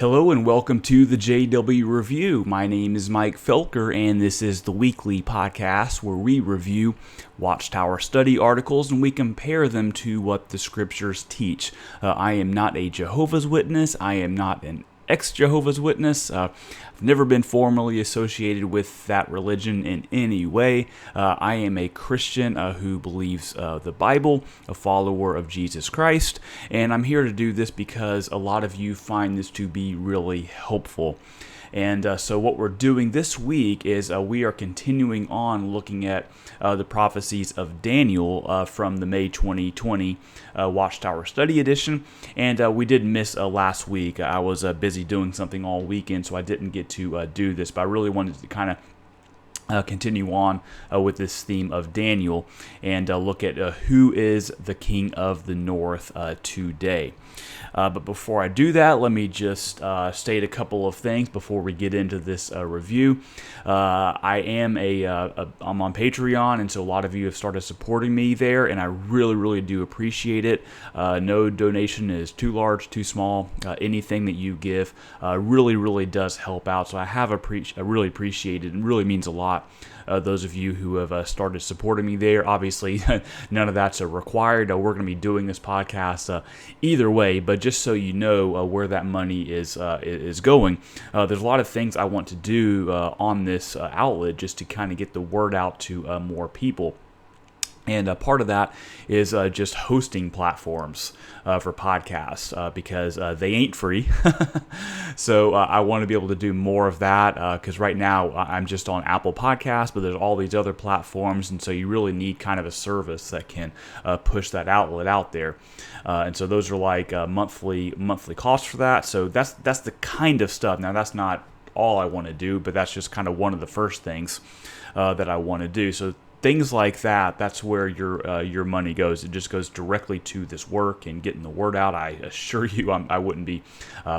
Hello and welcome to the JW Review. My name is Mike Felker, and this is the weekly podcast where we review Watchtower study articles and we compare them to what the scriptures teach. I am not a Jehovah's Witness. I am not an ex-Jehovah's Witness. I've never been formally associated with that religion in any way. I am a Christian who believes the Bible, a follower of Jesus Christ, and I'm here to do this because a lot of you find this to be really helpful. And so what we're doing this week is we are continuing on looking at the prophecies of Daniel from the May 2020 Watchtower Study Edition. And we did miss last week. I was busy doing something all weekend, so I didn't get to do this. But I really wanted to kind of continue on with this theme of Daniel and look at who is the king of the north today. But before I do that, let me just state a couple of things before we get into this review. I'm on Patreon, and so a lot of you have started supporting me there, and I really do appreciate it. No donation is too large, too small. Anything that you give really does help out. So I really appreciate it, and really means a lot. Those of you who have started supporting me there, obviously none of that's required. We're going to be doing this podcast either way, but just so you know where that money is going, there's a lot of things I want to do on this outlet just to kind of get the word out to more people. And part of that is just hosting platforms for podcasts because they ain't free. So I want to be able to do more of that because right now I'm just on Apple Podcasts, but there's all these other platforms. And so you really need kind of a service that can push that outlet out there. And so those are like monthly costs for that. So that's the kind of stuff. Now, that's not all I want to do, but that's just kind of one of the first things that I want to do. So things like that, that's where your money goes. It just goes directly to this work and getting the word out. I assure you I wouldn't be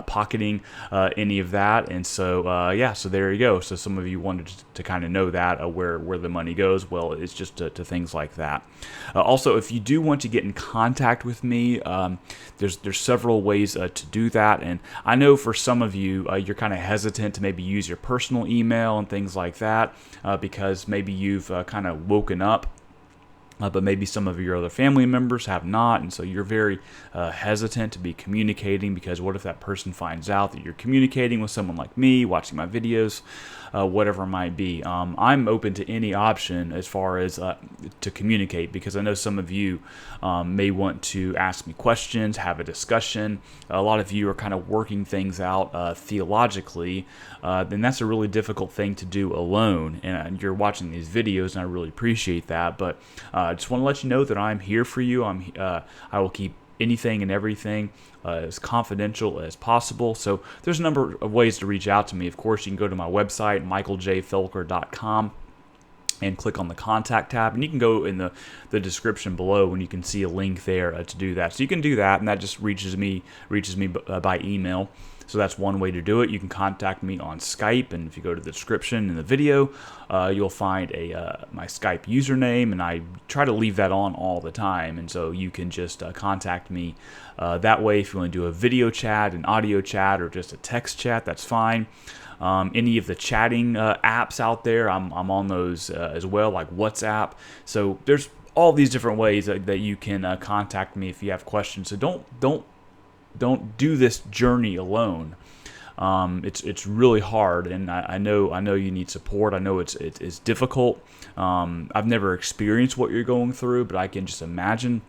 pocketing any of that. And so, so there you go. So some of you wanted to kind of know that, where the money goes. Well, it's just to things like that. Also, if you do want to get in contact with me, there's several ways to do that. And I know for some of you, you're kind of hesitant to maybe use your personal email and things like that because maybe you've kind of woken up, but maybe some of your other family members have not, and so you're very hesitant to be communicating because what if that person finds out that you're communicating with someone like me, watching my videos, whatever it might be. I'm open to any option as far as to communicate because I know some of you may want to ask me questions, have a discussion. A lot of you are kind of working things out theologically, and that's a really difficult thing to do alone, and you're watching these videos, and I really appreciate that, but I just want to let you know that I'm here for you. I will keep anything and everything as confidential as possible. So there's a number of ways to reach out to me. Of course, you can go to my website, michaeljfelker.com, and click on the contact tab, and you can go in the description below and you can see a link there to do that. So you can do that, and that just reaches me by email. So that's one way to do it. You can contact me on Skype, and if you go to the description in the video, you'll find my Skype username, and I try to leave that on all the time, and so you can just contact me that way. If you want to do a video chat, an audio chat, or just a text chat, that's fine. Any of the chatting apps out there, I'm on those as well, like WhatsApp. So there's all these different ways that you can contact me if you have questions. So don't do this journey alone. It's really hard, and I know you need support. I know it's difficult. I've never experienced what you're going through, but I can just imagine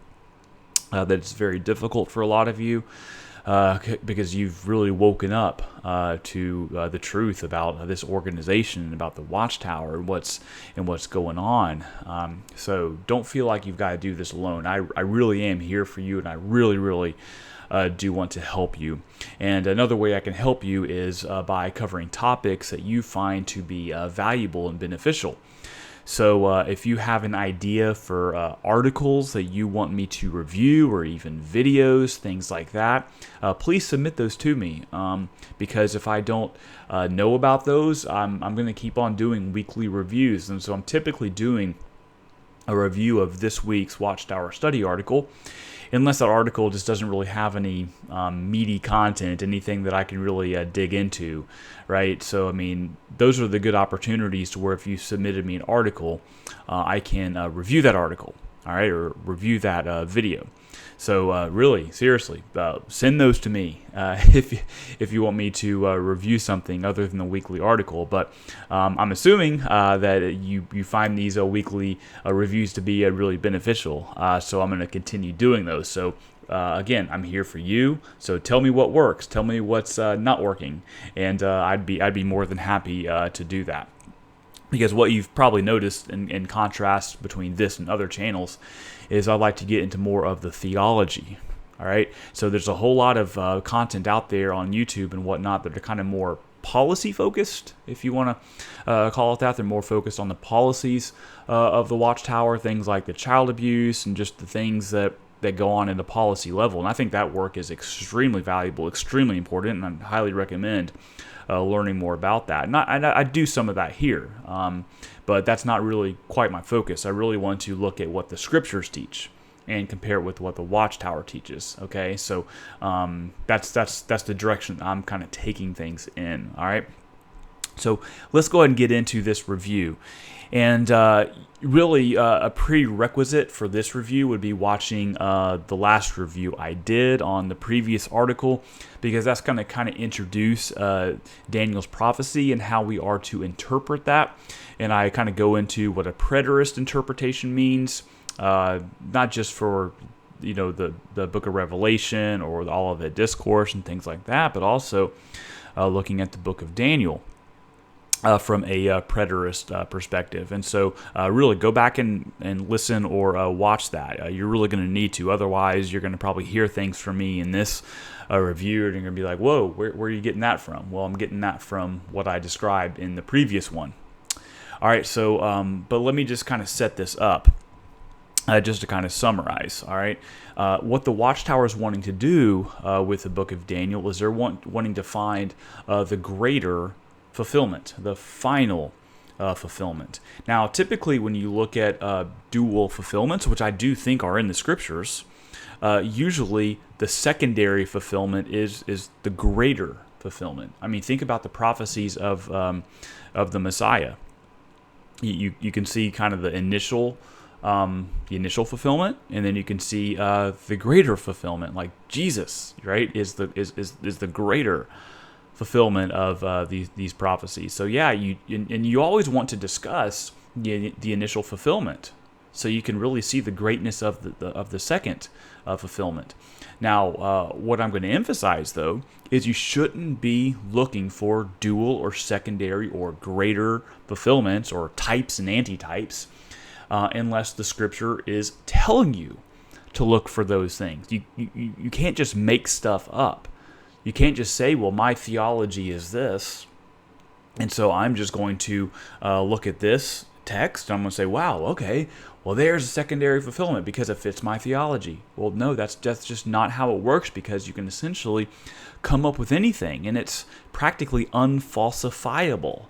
that it's very difficult for a lot of you because you've really woken up to the truth about this organization, about the Watchtower, and what's going on. So don't feel like you've got to do this alone. I really am here for you, and I really do want to help you. And another way I can help you is by covering topics that you find to be valuable and beneficial. So if you have an idea for articles that you want me to review, or even videos, things like that, please submit those to me, because if I don't know about those, I'm going to keep on doing weekly reviews. And so I'm typically doing a review of this week's Watchtower study article, unless that article just doesn't really have any meaty content, anything that I can really dig into, right? So, I mean, those are the good opportunities to where if you submitted me an article, I can review that article, all right, or review that video. So really, seriously, send those to me if you want me to review something other than the weekly article. But I'm assuming that you find these weekly reviews to be really beneficial. So I'm going to continue doing those. So again, I'm here for you. So tell me what works. Tell me what's not working, and I'd be more than happy to do that. Because what you've probably noticed in contrast between this and other channels is I like to get into more of the theology. All right, so there's a whole lot of content out there on YouTube and whatnot that are kind of more policy focused, if you want to call it that. They're more focused on the policies of the Watchtower, things like the child abuse and just the things that go on in the policy level. And I think that work is extremely valuable, extremely important, and I highly recommend learning more about that. And I do some of that here, but that's not really quite my focus. I really want to look at what the scriptures teach and compare it with what the Watchtower teaches. Okay, so that's the direction I'm kind of taking things in. All right, so let's go ahead and get into this review. And really, a prerequisite for this review would be watching the last review I did on the previous article, because that's going to kind of introduce Daniel's prophecy and how we are to interpret that. And I kind of go into what a preterist interpretation means, not just for the book of Revelation or all of the discourse and things like that, but also looking at the book of Daniel. From a preterist perspective. And so really go back and listen or watch that. You're really going to need to. Otherwise, you're going to probably hear things from me in this review, and you're going to be like, whoa, where are you getting that from? Well, I'm getting that from what I described in the previous one. All right, so but let me just kind of set this up. Just to kind of summarize, all right, what the Watchtower is wanting to do with the book of Daniel is they're wanting to find the greater fulfillment, the final fulfillment. Now, typically when you look at dual fulfillments, which I do think are in the scriptures, usually the secondary fulfillment is the greater fulfillment. I mean, think about the prophecies of the Messiah. You can see kind of the initial fulfillment, and then you can see the greater fulfillment, like Jesus, right, is the greater fulfillment of these prophecies. So yeah, you always want to discuss the initial fulfillment, so you can really see the greatness of the second fulfillment. Now, what I'm going to emphasize though is you shouldn't be looking for dual or secondary or greater fulfillments or types and antitypes unless the scripture is telling you to look for those things. You can't just make stuff up. You can't just say, well, my theology is this, and so I'm just going to look at this text, and I'm going to say, wow, okay, well, there's a secondary fulfillment because it fits my theology. Well, no, that's just not how it works, because you can essentially come up with anything, and it's practically unfalsifiable,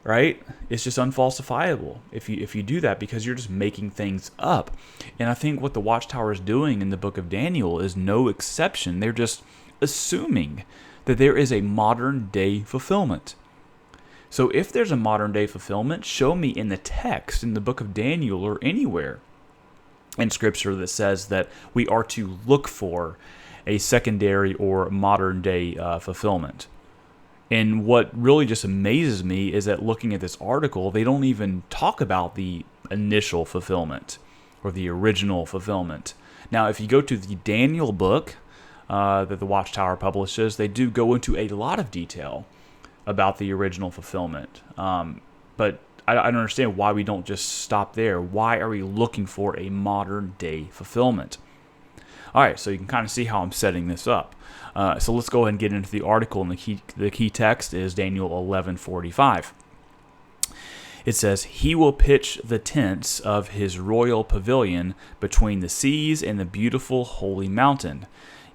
right? It's just unfalsifiable if you do that, because you're just making things up. And I think what the Watchtower is doing in the book of Daniel is no exception. They're just assuming that there is a modern day fulfillment. So if there's a modern day fulfillment, show me in the text, in the book of Daniel or anywhere in scripture that says that we are to look for a secondary or modern day fulfillment. And what really just amazes me is that looking at this article, they don't even talk about the initial fulfillment or the original fulfillment. Now, if you go to the Daniel book that the Watchtower publishes, they do go into a lot of detail about the original fulfillment. But I don't understand why we don't just stop there. Why are we looking for a modern day fulfillment? All right, so you can kind of see how I'm setting this up. So let's go ahead and get into the article, and the key text is Daniel 11:45. It says, "He will pitch the tents of his royal pavilion between the seas and the beautiful holy mountain.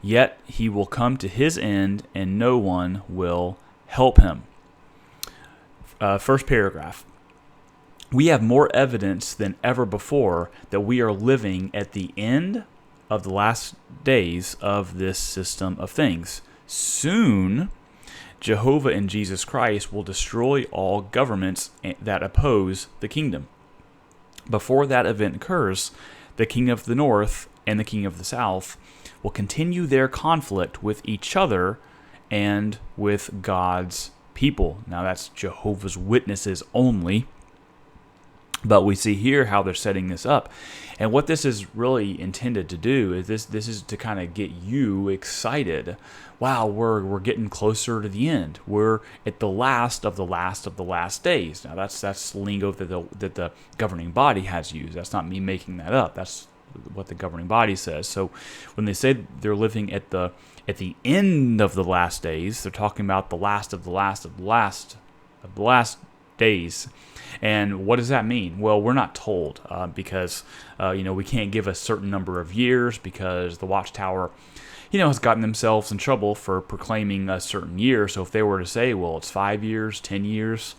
Yet he will come to his end, and no one will help him." First paragraph. "We have more evidence than ever before that we are living at the end of the last days of this system of things. Soon, Jehovah and Jesus Christ will destroy all governments that oppose the kingdom. Before that event occurs, the king of the north and the king of the south will continue their conflict with each other and with God's people. Now that's Jehovah's Witnesses only. But we see here how they're setting this up. And what this is really intended to do is this is to kind of get you excited. Wow, we're getting closer to the end. We're at the last of the last days. Now that's lingo that the governing body has used. That's not me making that up. That's what the governing body says. So when they say they're living at the end of the last days, they're talking about the last of the last days. And what does that mean? Well, we're not told because we can't give a certain number of years because the Watchtower, has gotten themselves in trouble for proclaiming a certain year. So if they were to say, well, it's 5 years, 10 years,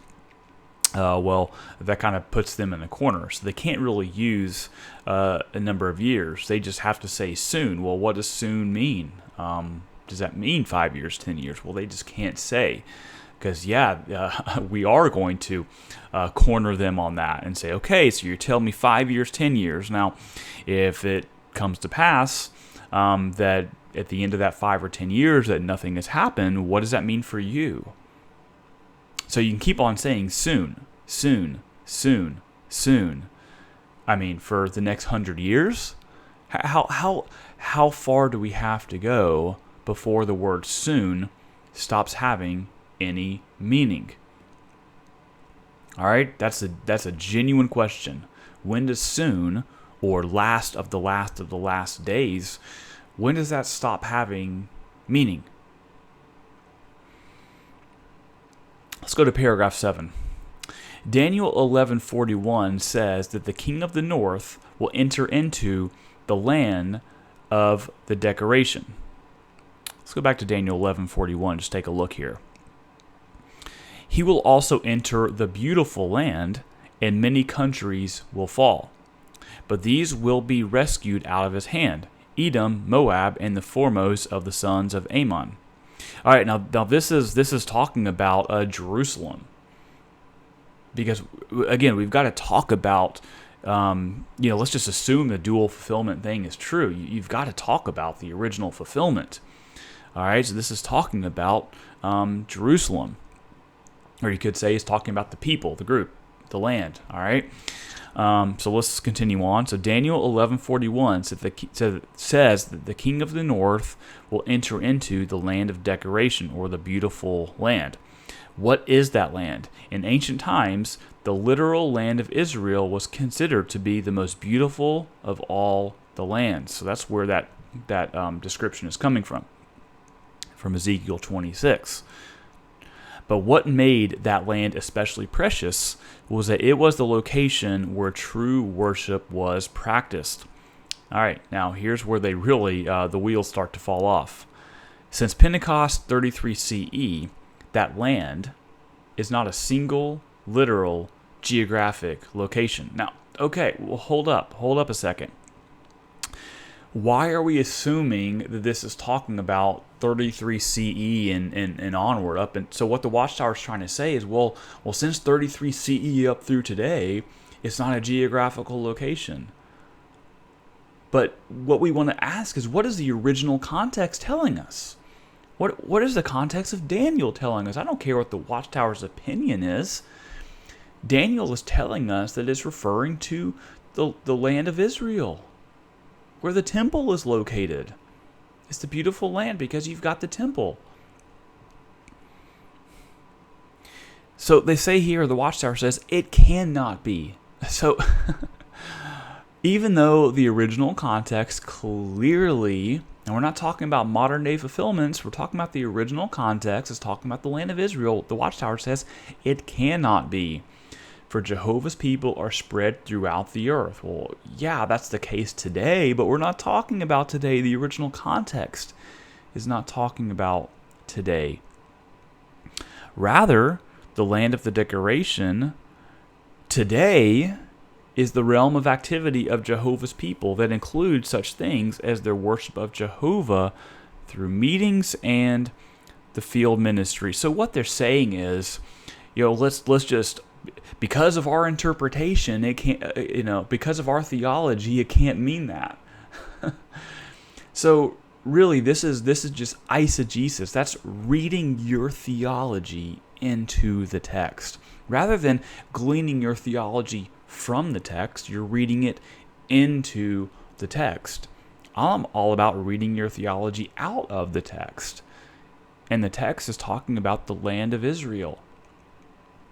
well, that kind of puts them in a corner. So they can't really use a number of years. They just have to say soon. Well, what does soon mean? Does that mean 5 years, 10 years? Well, they just can't say. Because, we are going to corner them on that and say, okay, so you're telling me 5 years, 10 years. Now, if it comes to pass that at the end of that 5 or 10 years that nothing has happened, what does that mean for you? So you can keep on saying soon, soon, soon, soon. I mean, for the next 100 years? How far do we have to go before the word soon stops having any meaning? All right, that's a genuine question. When does soon, or last of the last days, when does that stop having meaning? Let's go to paragraph 7. Daniel 11:41 says that the king of the north will enter into the land of the decoration. Let's go back to Daniel 11:41. Just take a look here. He will also enter the beautiful land, and many countries will fall. But these will be rescued out of his hand: Edom, Moab, and the foremost of the sons of Ammon. All right, now this is talking about Jerusalem, because again we've got to talk about let's just assume the dual fulfillment thing is true. You've got to talk about the original fulfillment. All right, so this is talking about Jerusalem, or you could say it's talking about the people, the group, the land. All right. So let's continue on. So Daniel 11:41 says that the king of the north will enter into the land of decoration, or the beautiful land. What is that land? In ancient times, the literal land of Israel was considered to be the most beautiful of all the lands. So that's where that description is coming from Ezekiel 26. But what made that land especially precious was that it was the location where true worship was practiced. All right, now here's where they really, the wheels start to fall off. Since Pentecost 33 CE, that land is not a single literal geographic location. Now, okay, well, hold up a second. Why are we assuming that this is talking about 33 CE and onward up? And so what the Watchtower is trying to say is, well, since 33 CE up through today, it's not a geographical location. But what we want to ask is, what is the original context telling us? What is the context of Daniel telling us? I don't care what the Watchtower's opinion is. Daniel is telling us that it's referring to the land of Israel, where the temple is located. It's the beautiful land because you've got the temple. So they say here, the Watchtower says, it cannot be. So even though the original context clearly, and we're not talking about modern day fulfillments, we're talking about the original context, it's talking about the land of Israel, the Watchtower says it cannot be. For Jehovah's people are spread throughout the earth. Well, yeah, that's the case today, but we're not talking about today. The original context is not talking about today. Rather, the land of the decoration today is the realm of activity of Jehovah's people that includes such things as their worship of Jehovah through meetings and the field ministry. So what they're saying is, let's just, because of our interpretation, it can't, because of our theology, it can't mean that. So really, this is just eisegesis. That's reading your theology into the text. Rather than gleaning your theology from the text, you're reading it into the text. I'm all about reading your theology out of the text. And the text is talking about the land of Israel,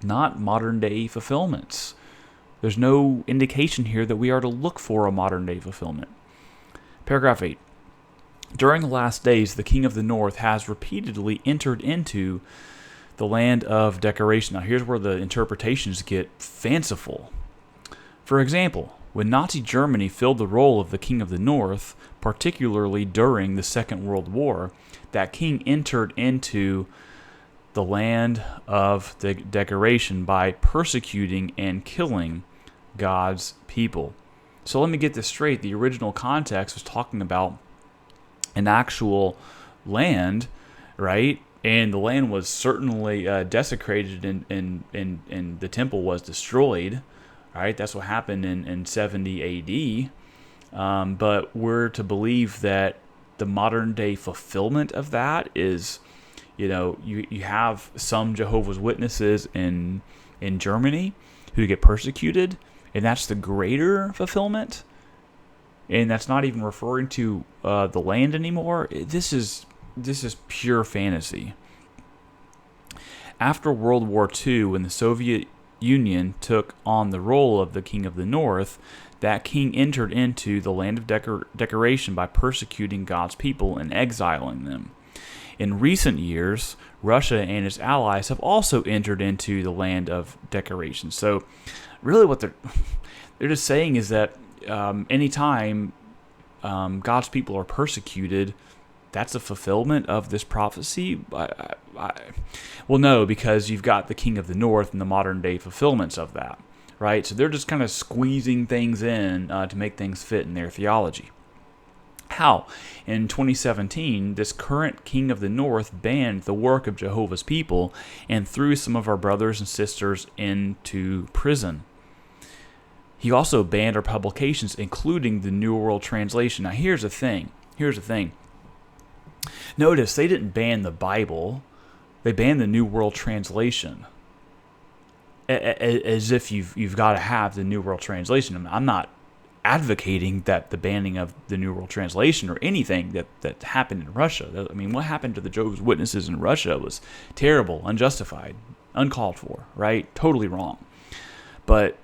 not modern day fulfillments. There's no indication here that we are to look for a modern day fulfillment. Paragraph 8. During the last days, the king of the north has repeatedly entered into the land of decoration. Now, here's where the interpretations get fanciful. For example, when Nazi Germany filled the role of the king of the north, particularly during the Second World War, that king entered into the land of the decoration by persecuting and killing God's people. So let me get this straight. The original context was talking about an actual land, right? And the land was certainly desecrated and the temple was destroyed, right? That's what happened in 70 AD. But we're to believe that the modern day fulfillment of that is, you have some Jehovah's Witnesses in Germany who get persecuted, and that's the greater fulfillment. And that's not even referring to the land anymore. This is pure fantasy. After World War II, when the Soviet Union took on the role of the king of the north, that king entered into the land of decoration by persecuting God's people and exiling them. In recent years, Russia and its allies have also entered into the land of decoration. So really what they're just saying is that anytime God's people are persecuted, that's a fulfillment of this prophecy? Well, no, because you've got the king of the north and the modern day fulfillments of that, right? So they're just kind of squeezing things in to make things fit in their theology. How? In 2017, this current king of the north banned the work of Jehovah's people and threw some of our brothers and sisters into prison. He also banned our publications, including the New World Translation. Now, here's the thing. Notice they didn't ban the Bible. They banned the New World Translation. As if you've got to have the New World Translation. I'm not advocating that the banning of the New World Translation or anything that happened in Russia. I mean, what happened to the Jehovah's Witnesses in Russia was terrible, unjustified, uncalled for, right? Totally wrong. But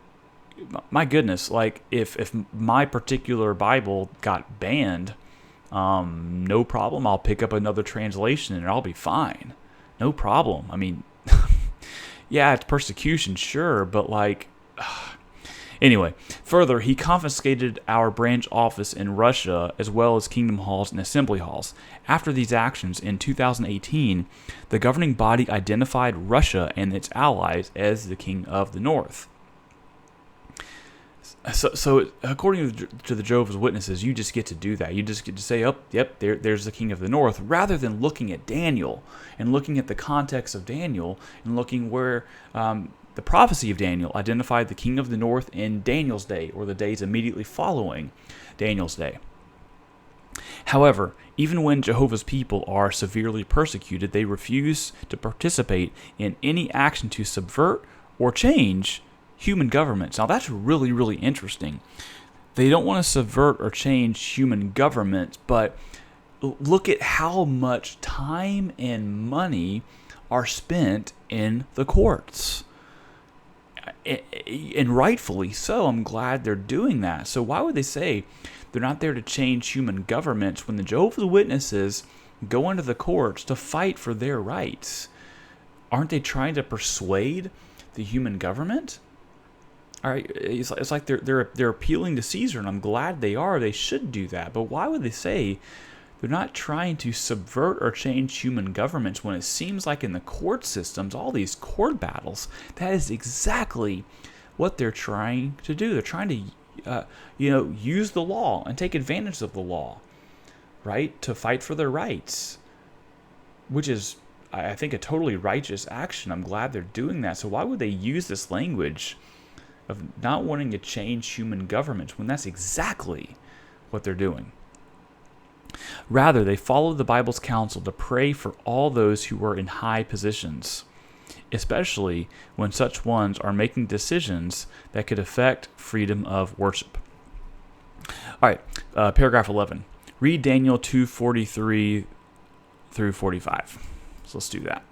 my goodness, like if my particular Bible got banned, no problem. I'll pick up another translation and I'll be fine. No problem. I mean, yeah, it's persecution, sure, but anyway, further, he confiscated our branch office in Russia as well as kingdom halls and assembly halls. After these actions in 2018, the governing body identified Russia and its allies as the king of the north. So according to the Jehovah's Witnesses, you just get to do that. You just get to say, oh, yep, there's the king of the north, rather than looking at Daniel and looking at the context of Daniel and looking where the prophecy of Daniel identified the king of the north in Daniel's day or the days immediately following Daniel's day. However, even when Jehovah's people are severely persecuted, they refuse to participate in any action to subvert or change human governments. Now that's really, really interesting. They don't want to subvert or change human governments, but look at how much time and money are spent in the courts. And rightfully so. I'm glad they're doing that. So why would they say they're not there to change human governments when the Jehovah's Witnesses go into the courts to fight for their rights? Aren't they trying to persuade the human government? All right, it's like they're appealing to Caesar, and I'm glad they are. They should do that. But why would they say they're not trying to subvert or change human governments when it seems like in the court systems, all these court battles, that is exactly what they're trying to do. They're trying to, use the law and take advantage of the law, right, to fight for their rights, which is, I think, a totally righteous action. I'm glad they're doing that. So why would they use this language of not wanting to change human government when that's exactly what they're doing? Rather, they follow the Bible's counsel to pray for all those who are in high positions, especially when such ones are making decisions that could affect freedom of worship. All right, paragraph 11. Read Daniel 2:43 through 45. So let's do that.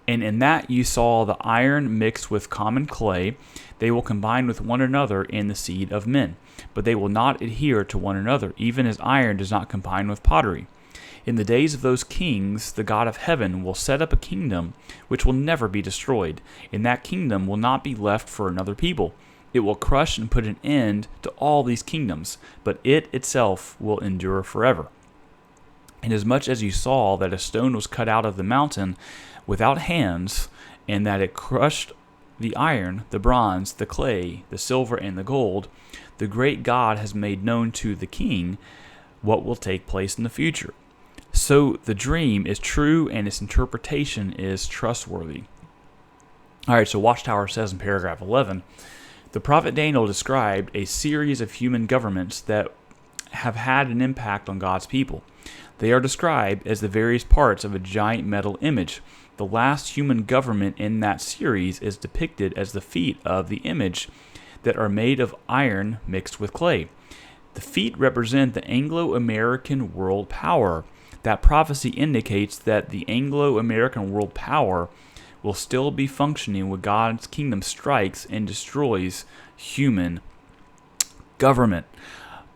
And in that you saw the iron mixed with common clay. They will combine with one another in the seed of men, but they will not adhere to one another, even as iron does not combine with pottery. In the days of those kings, the God of heaven will set up a kingdom which will never be destroyed, and that kingdom will not be left for another people. It will crush and put an end to all these kingdoms, but it itself will endure forever. Inasmuch as you saw that a stone was cut out of the mountain without hands, and that it crushed the iron, the bronze, the clay, the silver, and the gold, the great God has made known to the king what will take place in the future. So the dream is true and its interpretation is trustworthy. All right, so Watchtower says in paragraph 11, the prophet Daniel described a series of human governments that have had an impact on God's people. They are described as the various parts of a giant metal image. The last human government in that series is depicted as the feet of the image that are made of iron mixed with clay. The feet represent the Anglo-American world power. That prophecy indicates that the Anglo-American world power will still be functioning when God's kingdom strikes and destroys human government.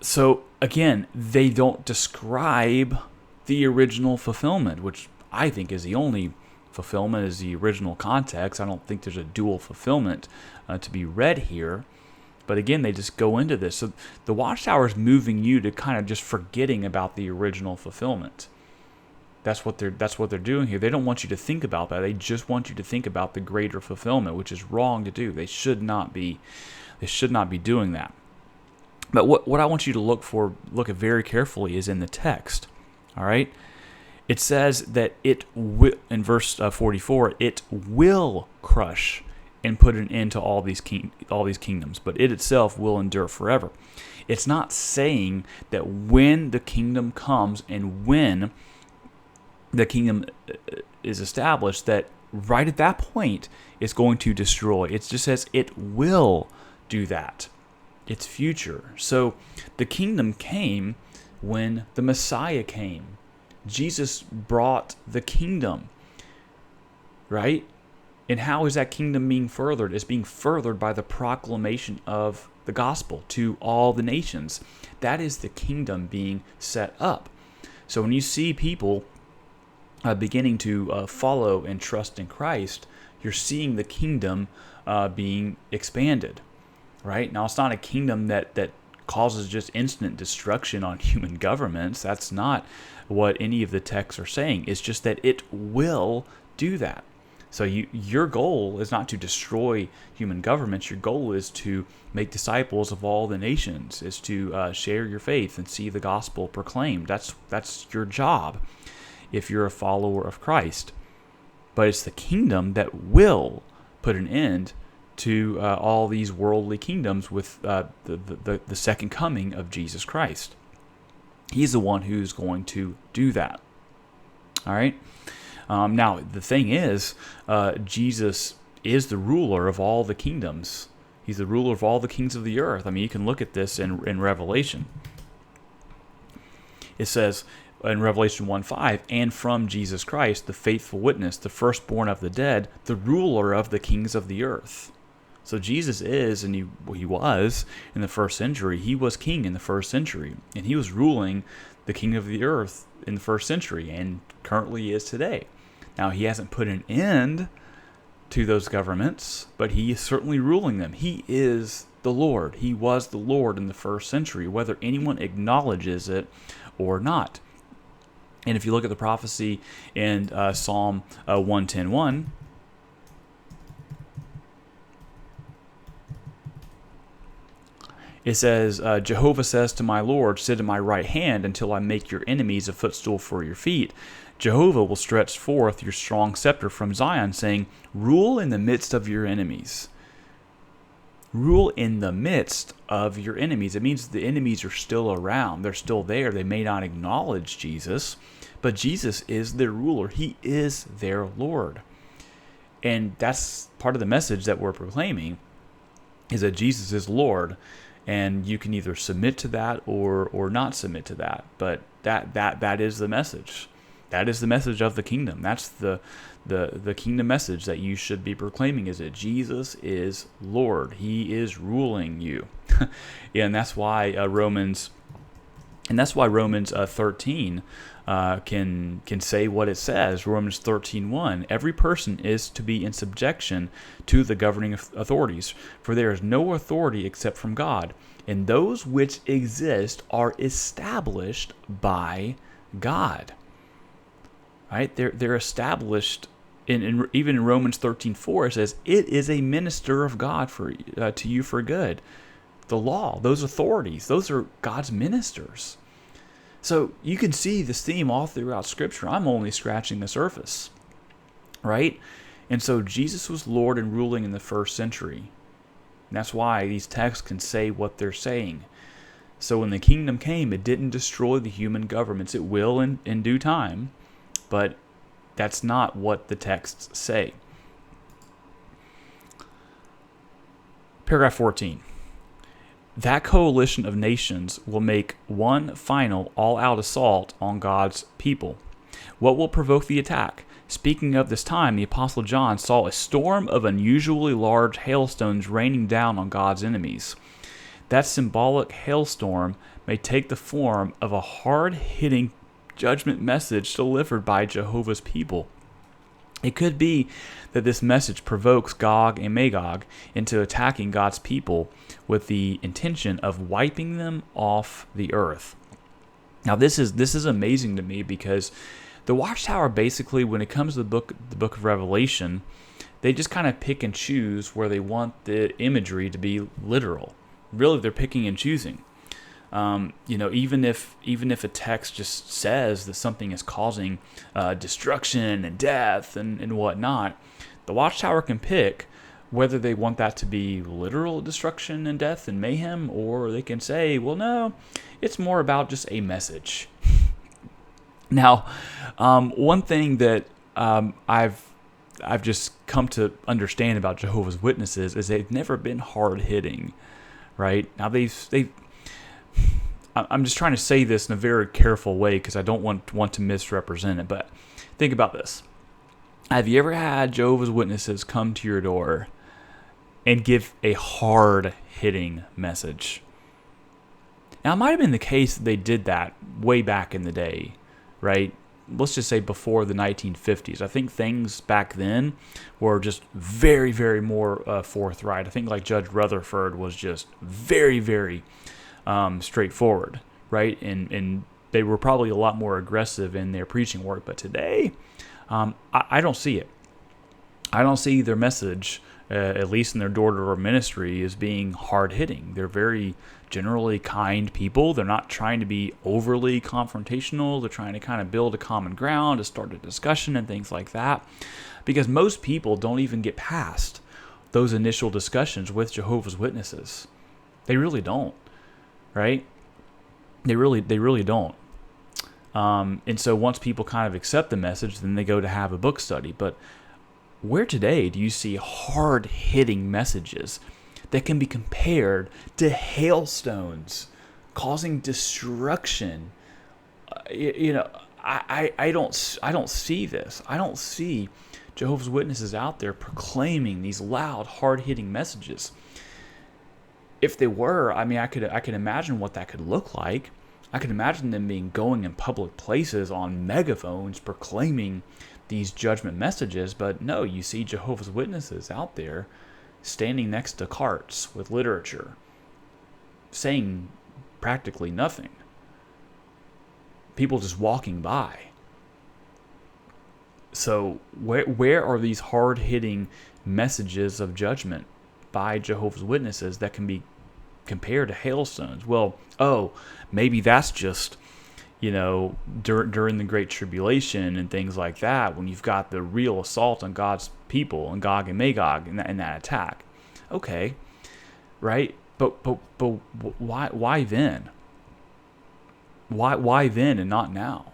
So again, they don't describe the original fulfillment, which I think is the only fulfillment, is the original context. I don't think there's a dual fulfillment to be read here. But again, they just go into this. So the Watchtower is moving you to kind of just forgetting about the original fulfillment. That's what they're doing here. They don't want you to think about that. They just want you to think about the greater fulfillment, which is wrong to do. They should not be doing that. But what I want you to look at very carefully is in the text. All right? It says that it will, in verse 44, it will crush and put an end to all these kingdoms, but it itself will endure forever. It's not saying that when the kingdom comes and when the kingdom is established, that right at that point it's going to destroy. It just says it will do that. It's future. So the kingdom came when the Messiah came. Jesus brought the kingdom, right? And how is that kingdom being furthered? It's being furthered by the proclamation of the gospel to all the nations. That is the kingdom being set up. So when you see people beginning to follow and trust in Christ, you're seeing the kingdom being expanded, right? Now, it's not a kingdom that causes just instant destruction on human governments. That's not what any of the texts are saying. It's just that it will do that. So your goal is not to destroy human governments. Your goal is to make disciples of all the nations, is to share your faith and see the gospel proclaimed. That's your job if you're a follower of Christ. But it's the kingdom that will put an end to all these worldly kingdoms with the second coming of Jesus Christ. He's the one who's going to do that. All right? Now, the thing is, Jesus is the ruler of all the kingdoms. He's the ruler of all the kings of the earth. I mean, you can look at this in Revelation. It says in Revelation 1:5, and from Jesus Christ, the faithful witness, the firstborn of the dead, the ruler of the kings of the earth. So Jesus is, and he was in the first century. He was king in the first century, and he was ruling the king of the earth in the first century, and currently is today. Now, he hasn't put an end to those governments, but he is certainly ruling them. He is the Lord. He was the Lord in the first century, whether anyone acknowledges it or not. And if you look at the prophecy in Psalm 110:1, It says, Jehovah says to my Lord, sit at my right hand until I make your enemies a footstool for your feet. Jehovah will stretch forth your strong scepter from Zion, saying, rule in the midst of your enemies. Rule in the midst of your enemies. It means the enemies are still around. They're still there. They may not acknowledge Jesus, but Jesus is their ruler. He is their Lord. And that's part of the message that we're proclaiming, is that Jesus is Lord. And you can either submit to that or not submit to that. But that is the message. That is the message of the kingdom. That's the kingdom message that you should be proclaiming, is that Jesus is Lord. He is ruling you. And that's why Romans 13 can say what it says. Romans 13:1. Every person is to be in subjection to the governing authorities, for there is no authority except from God, and those which exist are established by God. Right? They're established. Even in Romans 13:4, it says, it is a minister of God to you for good. The law, those authorities, those are God's ministers. So you can see this theme all throughout Scripture. I'm only scratching the surface, right? And so Jesus was Lord and ruling in the first century. And that's why these texts can say what they're saying. So when the kingdom came, it didn't destroy the human governments. It will in due time, but that's not what the texts say. Paragraph 14. That coalition of nations will make one final all-out assault on God's people. What will provoke the attack? Speaking of this time, the Apostle John saw a storm of unusually large hailstones raining down on God's enemies. That symbolic hailstorm may take the form of a hard-hitting judgment message delivered by Jehovah's people. It could be that this message provokes Gog and Magog into attacking God's people with the intention of wiping them off the earth. Now, this is amazing to me, because the Watchtower, basically, when it comes to the book of Revelation, they just kind of pick and choose where they want the imagery to be literal. Really, they're picking and choosing. Even if a text just says that something is causing destruction and death and whatnot, the Watchtower can pick whether they want that to be literal destruction and death and mayhem, or they can say, well, no, it's more about just a message. Now, one thing that I've just come to understand about Jehovah's Witnesses is they've never been hard hitting, right? Now I'm just trying to say this in a very careful way, because I don't want to misrepresent it. But think about this. Have you ever had Jehovah's Witnesses come to your door and give a hard-hitting message? Now, it might have been the case that they did that way back in the day, right? Let's just say before the 1950s. I think things back then were just very, very more forthright. I think like Judge Rutherford was just very, very straightforward, right? And they were probably a lot more aggressive in their preaching work. But today, I don't see it. I don't see their message, at least in their door-to-door ministry, as being hard-hitting. They're very generally kind people. They're not trying to be overly confrontational. They're trying to kind of build a common ground, to start a discussion and things like that. Because most people don't even get past those initial discussions with Jehovah's Witnesses. They really don't. Right? They really don't. And so once people kind of accept the message, then they go to have a book study. But where today do you see hard-hitting messages that can be compared to hailstones causing destruction? I don't see this. I don't see Jehovah's Witnesses out there proclaiming these loud, hard-hitting messages. If they were, I could imagine what that could look like. I could imagine them going in public places on megaphones proclaiming these judgment messages. But no, you see Jehovah's Witnesses out there standing next to carts with literature, saying practically nothing. People just walking by. So where are these hard-hitting messages of judgment by Jehovah's Witnesses that can be compared to hailstones. Well, maybe that's just, during the Great Tribulation and things like that, when you've got the real assault on God's people and Gog and Magog in that attack. Okay, right? But why then? Why then and not now?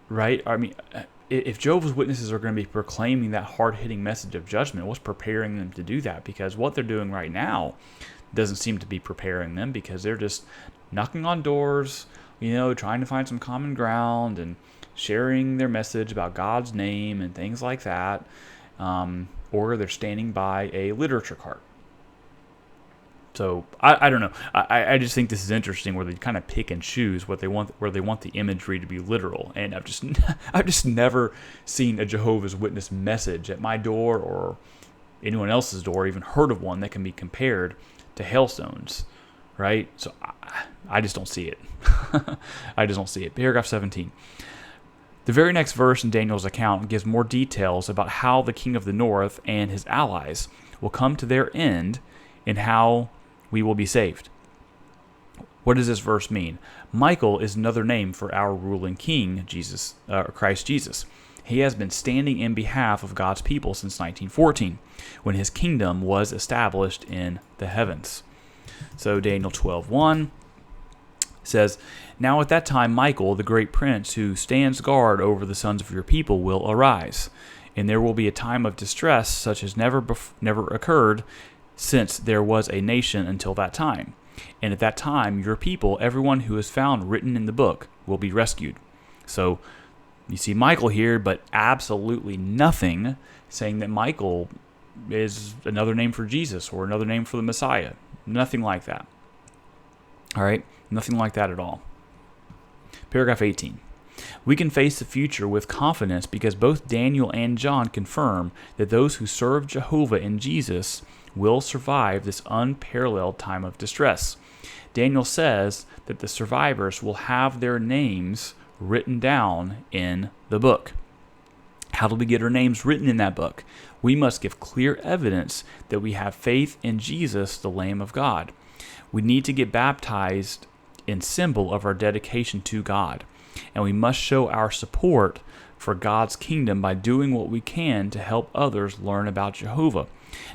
Right? I mean, if Jehovah's Witnesses are going to be proclaiming that hard-hitting message of judgment, what's preparing them to do that? Because what they're doing right now doesn't seem to be preparing them, because they're just knocking on doors, trying to find some common ground and sharing their message about God's name and things like that, or they're standing by a literature cart. So I don't know. I just think this is interesting, where they kind of pick and choose what they want, where they want the imagery to be literal. And I've just never seen a Jehovah's Witness message at my door or anyone else's door, even heard of one that can be compared to hailstones, right? So I just don't see it. I just don't see it. Paragraph 17. The very next verse in Daniel's account gives more details about how the king of the north and his allies will come to their end and how we will be saved. What does this verse mean? Michael is another name for our ruling king, Christ Jesus. He has been standing in behalf of God's people since 1914, when his kingdom was established in the heavens. So Daniel 12:1 says, "Now at that time Michael, the great prince who stands guard over the sons of your people, will arise, and there will be a time of distress such as never occurred since there was a nation until that time. And at that time, your people, everyone who is found written in the book, will be rescued." So you see Michael here, but absolutely nothing saying that Michael is another name for Jesus or another name for the Messiah. Nothing like that. All right? Nothing like that at all. Paragraph 18. We can face the future with confidence because both Daniel and John confirm that those who serve Jehovah and Jesus will survive this unparalleled time of distress. Daniel says that the survivors will have their names written down in the book. How do we get our names written in that book? We must give clear evidence that we have faith in Jesus, the Lamb of God. We need to get baptized in symbol of our dedication to God, and we must show our support for God's kingdom by doing what we can to help others learn about Jehovah.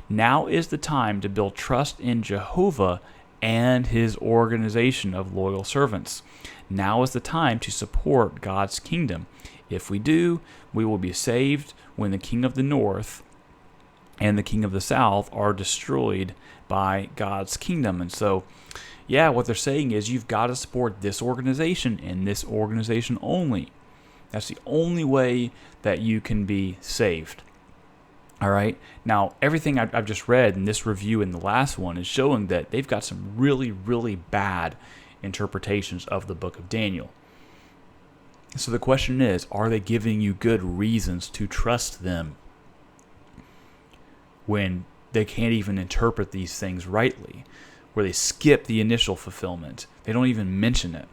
Now is the time to build trust in Jehovah and his organization of loyal servants. Now is the time to support God's kingdom. If we do, we will be saved when the king of the north and the king of the south are destroyed by God's kingdom. And so, what they're saying is you've got to support this organization and this organization only. That's the only way that you can be saved. All right. Now, everything I've just read in this review and the last one is showing that they've got some really, really bad interpretations of the book of Daniel. So the question is, are they giving you good reasons to trust them when they can't even interpret these things rightly, where they skip the initial fulfillment? They don't even mention it.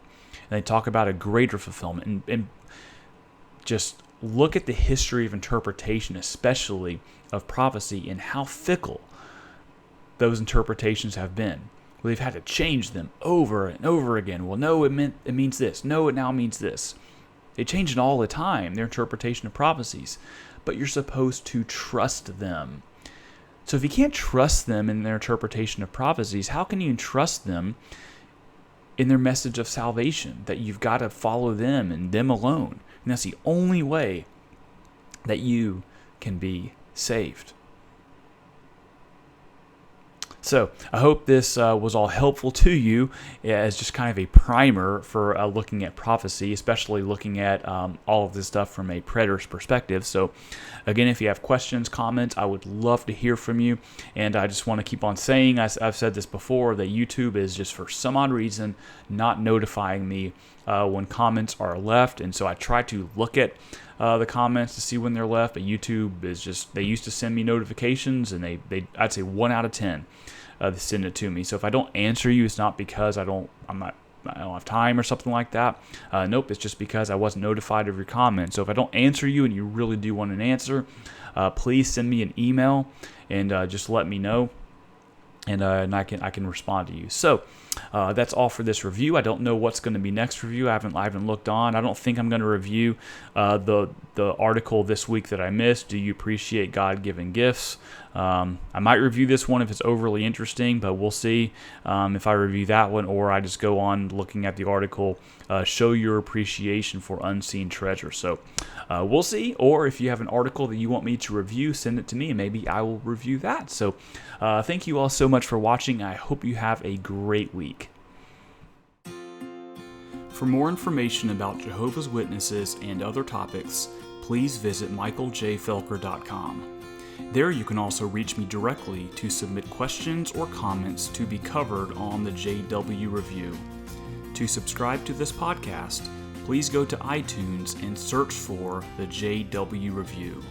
And they talk about a greater fulfillment. And just look at the history of interpretation, especially of prophecy, and how fickle those interpretations have been. Well, they've had to change them over and over again. Well, no, it means this. No, it now means this. They change it all the time, their interpretation of prophecies. But you're supposed to trust them. So if you can't trust them in their interpretation of prophecies, how can you trust them in their message of salvation? That you've got to follow them and them alone. And that's the only way that you can be saved. So I hope this was all helpful to you as just kind of a primer for looking at prophecy, especially looking at all of this stuff from a preterist perspective. So again, if you have questions, comments, I would love to hear from you. And I just want to keep on saying, I've said this before, that YouTube is just for some odd reason not notifying me when comments are left. And so I try to look at the comments to see when they're left, but YouTube is just, they used to send me notifications, and they I'd say 1 out of 10 they send it to me. So if I don't answer you, it's not because I don't have time or something like that. Nope, it's just because I wasn't notified of your comment. So if I don't answer you and you really do want an answer, please send me an email and just let me know. and I can respond to you. So that's all for this review. I don't know what's going to be next review. I haven't looked on. I don't think I'm going to review the article this week that I missed. Do you appreciate God-given gifts? I might review this one if it's overly interesting, but we'll see if I review that one, or I just go on looking at the article, show your appreciation for unseen treasure. So we'll see. Or if you have an article that you want me to review, send it to me and maybe I will review that. So thank you all so much for watching. I hope you have a great week. For more information about Jehovah's Witnesses and other topics, please visit michaeljfelker.com. There you can also reach me directly to submit questions or comments to be covered on the JW Review. To subscribe to this podcast, please go to iTunes and search for the JW Review.